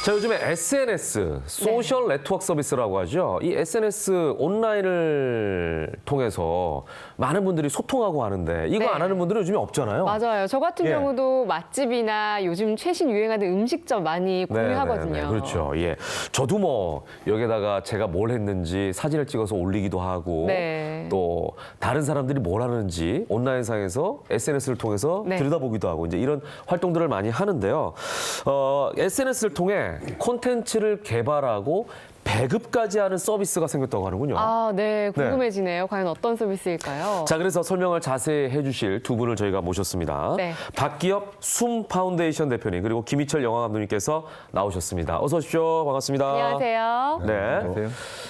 자, 요즘에 SNS, 소셜 네트워크 서비스라고 하죠. 이 SNS 온라인을 통해서 많은 분들이 소통하고 하는데 이거 네. 안 하는 분들은 요즘에 없잖아요. 맞아요. 저 같은 예. 경우도 맛집이나 요즘 최신 유행하는 음식점 많이 공유하거든요. 네, 그렇죠. 예. 저도 뭐 여기다가 제가 뭘 했는지 사진을 찍어서 올리기도 하고 네. 또 다른 사람들이 뭘 하는지 온라인상에서 SNS를 통해서 네. 들여다보기도 하고 이제 이런 활동들을 많이 하는데요. SNS를 통해 콘텐츠를 개발하고 배급까지 하는 서비스가 생겼다고 하는군요. 아, 네. 궁금해지네요. 과연 어떤 서비스일까요? 자, 그래서 설명을 자세히 해주실 두 분을 저희가 모셨습니다. 네. 박기엽 숨 파운데이션 대표님 그리고 김희철 영화 감독님께서 나오셨습니다. 어서 오십시오. 반갑습니다. 안녕하세요. 네. 안녕하세요.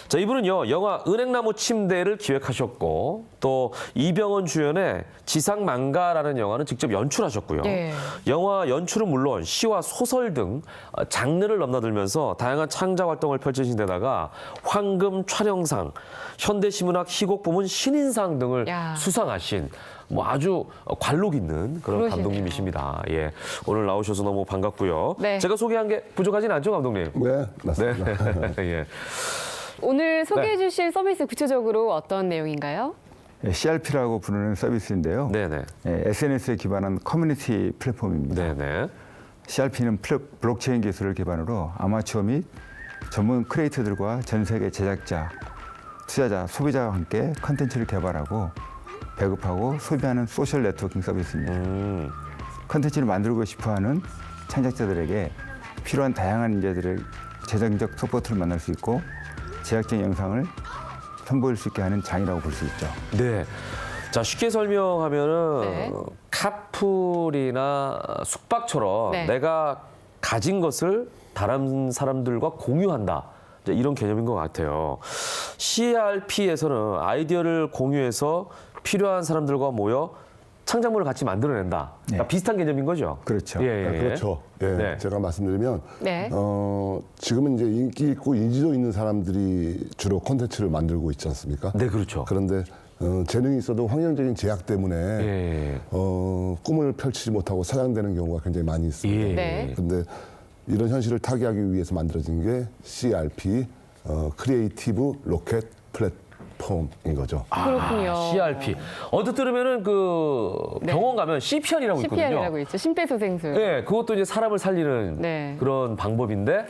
자, 이분은요, 영화 은행나무 침대를 기획하셨고, 또 이병헌 주연의 지상망가라는 영화는 직접 연출하셨고요. 예. 영화 연출은 물론 시와 소설 등 장르를 넘나들면서 다양한 창작 활동을 펼치신 데다가 황금 촬영상, 현대시문학 희곡 부문 신인상 등을 야. 수상하신 뭐 아주 관록 있는 그런 그러시네요. 감독님이십니다. 예. 오늘 나오셔서 너무 반갑고요. 네. 제가 소개한 게 부족하진 않죠, 감독님? 네, 맞습니다. 예. 오늘 소개해 주실 서비스 구체적으로 어떤 내용인가요? CRP라고 부르는 서비스인데요. 네네. SNS에 기반한 커뮤니티 플랫폼입니다. 네네. CRP는 블록체인 기술을 기반으로 아마추어 및 전문 크리에이터들과 전 세계 제작자, 투자자, 소비자와 함께 컨텐츠를 개발하고 배급하고 소비하는 소셜 네트워킹 서비스입니다. 컨텐츠를 만들고 싶어하는 창작자들에게 필요한 다양한 인재들의 재정적 서포트를 만날 수 있고 제작진 영상을 선보일 수 있게 하는 장이라고 볼 수 있죠. 네. 자, 쉽게 설명하면은 네. 카풀이나 숙박처럼 네. 내가 가진 것을 다른 사람들과 공유한다. 이제 이런 개념인 것 같아요. CRP에서는 아이디어를 공유해서 필요한 사람들과 모여 창작물을 같이 만들어낸다. 그러니까 네. 비슷한 개념인 거죠. 그렇죠. 그렇죠. 예, 네. 제가 말씀드리면 네. 지금은 이제 인기 있고 인지도 있는 사람들이 주로 콘텐츠를 만들고 있지 않습니까? 네, 그렇죠. 그런데 재능이 있어도 환경적인 제약 때문에 예. 꿈을 펼치지 못하고 사장되는 경우가 굉장히 많이 있습니다. 예. 네. 근데 이런 현실을 타개하기 위해서 만들어진 게 CRP, 크리에이티브 로켓 플랫폼인 거죠. 그렇군요. CRP. 언뜻 들으면은 그 네. 병원 가면 CPR이라고 있거든요. CPR이라고 있죠. 심폐소생술. 네, 그것도 이제 사람을 살리는 네. 그런 방법인데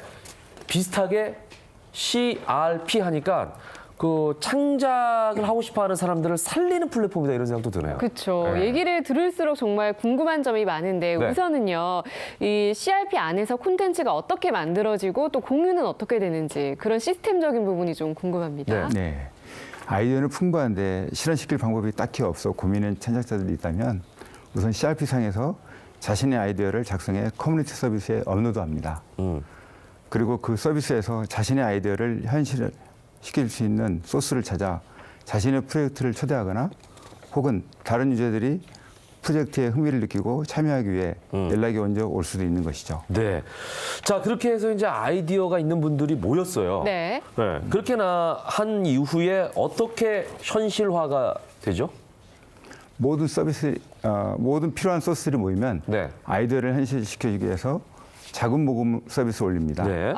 비슷하게 CRP 하니까 그 창작을 하고 싶어하는 사람들을 살리는 플랫폼이다 이런 생각도 드네요. 그렇죠. 네. 얘기를 들을수록 정말 궁금한 점이 많은데 네. 우선은요. 이 CRP 안에서 콘텐츠가 어떻게 만들어지고 또 공유는 어떻게 되는지 그런 시스템적인 부분이 좀 궁금합니다. 네. 아이디어는 풍부한데 실현시킬 방법이 딱히 없어 고민인 창작자들이 있다면 우선 CRP상에서 자신의 아이디어를 작성해 커뮤니티 서비스에 업로드합니다. 그리고 그 서비스에서 자신의 아이디어를 현실시킬 수 있는 소스를 찾아 자신의 프로젝트를 초대하거나 혹은 다른 유저들이 프로젝트에 흥미를 느끼고 참여하기 위해 연락이 먼저 올 수도 있는 것이죠. 네. 자, 그렇게 해서 이제 아이디어가 있는 분들이 모였어요. 네. 네. 그렇게나 한 이후에 어떻게 현실화가 되죠? 모든 필요한 소스들이 모이면 네. 아이디어를 현실시키기 위해서 자금 모금 서비스 올립니다. 네.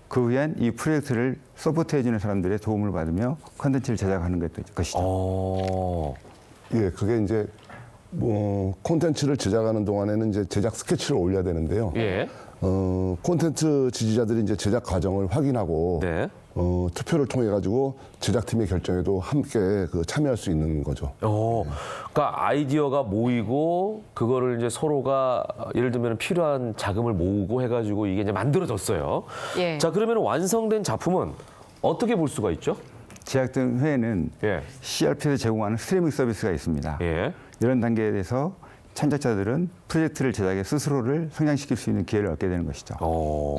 그 후엔 이 프로젝트를 서포트해주는 사람들의 도움을 받으며 컨텐츠를 제작하는 것이죠. 예, 그게 이제 콘텐츠를 제작하는 동안에는 이제 제작 스케치를 올려야 되는데요. 예. 콘텐츠 지지자들이 이제 제작 과정을 확인하고 네. 투표를 통해 가지고 제작팀의 결정에도 함께 참여할 수 있는 거죠. 그러니까 아이디어가 모이고 그거를 이제 서로가 예를 들면 필요한 자금을 모으고 해가지고 이게 이제 만들어졌어요. 예. 자, 그러면 완성된 작품은 어떻게 볼 수가 있죠? 제작된 후에는 예. CRP에서 제공하는 스트리밍 서비스가 있습니다. 예. 이런 단계에 대해서 창작자들은 프로젝트를 제작해 스스로를 성장시킬 수 있는 기회를 얻게 되는 것이죠.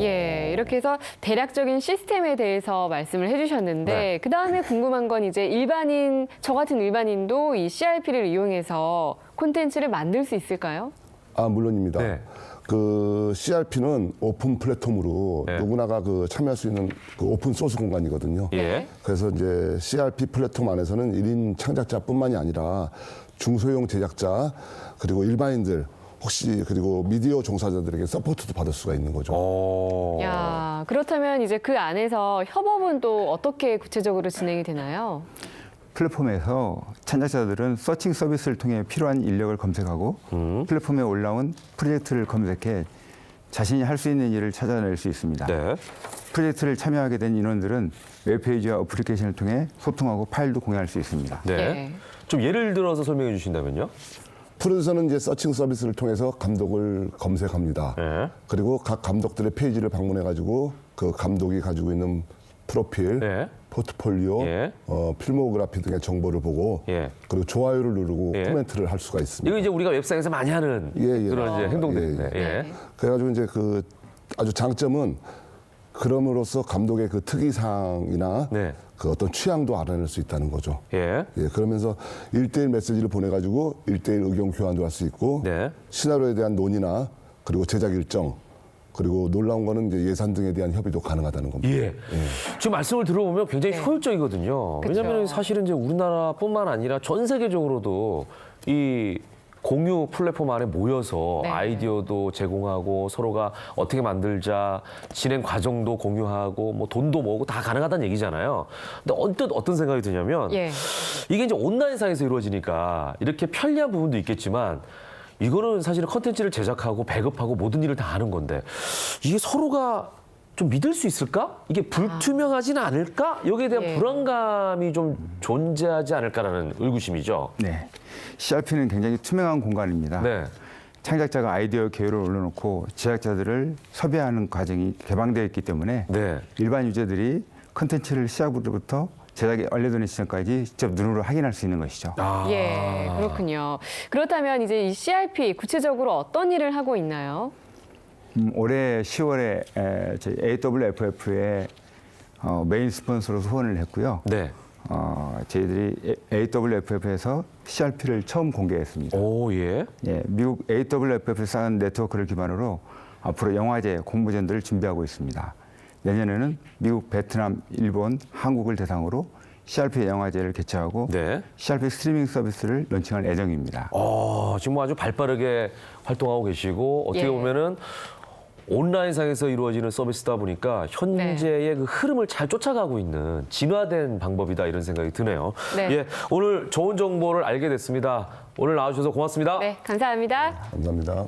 예, 이렇게 해서 대략적인 시스템에 대해서 말씀을 해주셨는데 네. 그 다음에 궁금한 건 이제 일반인, 저 같은 일반인도 이 CRP를 이용해서 콘텐츠를 만들 수 있을까요? 물론입니다. 네. 그 CRP는 오픈 플랫폼으로 네. 누구나가 참여할 수 있는 그 오픈 소스 공간이거든요. 예. 그래서 이제 CRP 플랫폼 안에서는 1인 창작자뿐만이 아니라 중소형 제작자 그리고 일반인들 혹시 그리고 미디어 종사자들에게 서포트도 받을 수가 있는 거죠. 야, 그렇다면 이제 그 안에서 협업은 또 어떻게 구체적으로 진행이 되나요? 플랫폼에서 창작자들은 서칭 서비스를 통해 필요한 인력을 검색하고 플랫폼에 올라온 프로젝트를 검색해 자신이 할 수 있는 일을 찾아낼 수 있습니다. 네. 프로젝트를 참여하게 된 인원들은 웹페이지와 어플리케이션을 통해 소통하고 파일도 공유할 수 있습니다. 네. 예. 좀 예를 들어서 설명해 주신다면요? 프로듀서는 이제 서칭 서비스를 통해서 감독을 검색합니다. 네. 그리고 각 감독들의 페이지를 방문해가지고 그 감독이 가지고 있는 프로필, 네. 포트폴리오, 예. 필모그래피 등의 정보를 보고 예. 그리고 좋아요를 누르고 예. 코멘트를 할 수가 있습니다. 이거 이제 우리가 웹상에서 많이 하는 예, 예. 그런 이제 행동들인데. 예, 예. 그래가지고 이제 그 아주 장점은 그럼으로써 감독의 그 특이사항이나 네. 그 어떤 취향도 알아낼 수 있다는 거죠. 예. 예, 그러면서 1대1 메시지를 보내가지고 1대1 의견 교환도 할 수 있고 네. 시나리오에 대한 논의나 그리고 제작 일정 그리고 놀라운 거는 이제 예산 등에 대한 협의도 가능하다는 겁니다. 예. 지금 말씀을 들어보면 굉장히 효율적이거든요. 그쵸. 왜냐하면 사실은 이제 우리나라뿐만 아니라 전 세계적으로도 이 공유 플랫폼 안에 모여서 네. 아이디어도 제공하고 서로가 어떻게 만들자 진행 과정도 공유하고 뭐 돈도 모으고 다 가능하다는 얘기잖아요. 근데 언뜻 어떤 생각이 드냐면 예. 이게 이제 온라인상에서 이루어지니까 이렇게 편리한 부분도 있겠지만 이거는 사실은 컨텐츠를 제작하고 배급하고 모든 일을 다 하는 건데 이게 서로가 좀 믿을 수 있을까? 이게 불투명하지는 않을까? 여기에 대한 예. 불안감이 좀 존재하지 않을까라는 의구심이죠. 네, CRP는 굉장히 투명한 공간입니다. 네. 창작자가 아이디어 개요를 올려놓고 제작자들을 섭외하는 과정이 개방되어 있기 때문에 네. 일반 유저들이 컨텐츠를 시작부터 제작에 완료되는 시점까지 직접 눈으로 확인할 수 있는 것이죠. 예, 그렇군요. 그렇다면 이제 이 CRP 구체적으로 어떤 일을 하고 있나요? 올해 10월에 저희 AWFF의 메인 스폰서로 후원을 했고요. 네. 저희들이 AWFF에서 CRP를 처음 공개했습니다. 오, 예. 예, 미국 AWFF 쌓은 네트워크를 기반으로 앞으로 영화제 공모전들을 준비하고 있습니다. 내년에는 미국, 베트남, 일본, 한국을 대상으로 CRP 영화제를 개최하고 네. CRP 스트리밍 서비스를 런칭할 예정입니다. 지금 아주 발빠르게 활동하고 계시고 어떻게 예. 보면은 온라인상에서 이루어지는 서비스다 보니까 현재의 그 흐름을 잘 쫓아가고 있는 진화된 방법이다 이런 생각이 드네요. 네. 예, 오늘 좋은 정보를 알게 됐습니다. 오늘 나와주셔서 고맙습니다. 네, 감사합니다. 감사합니다.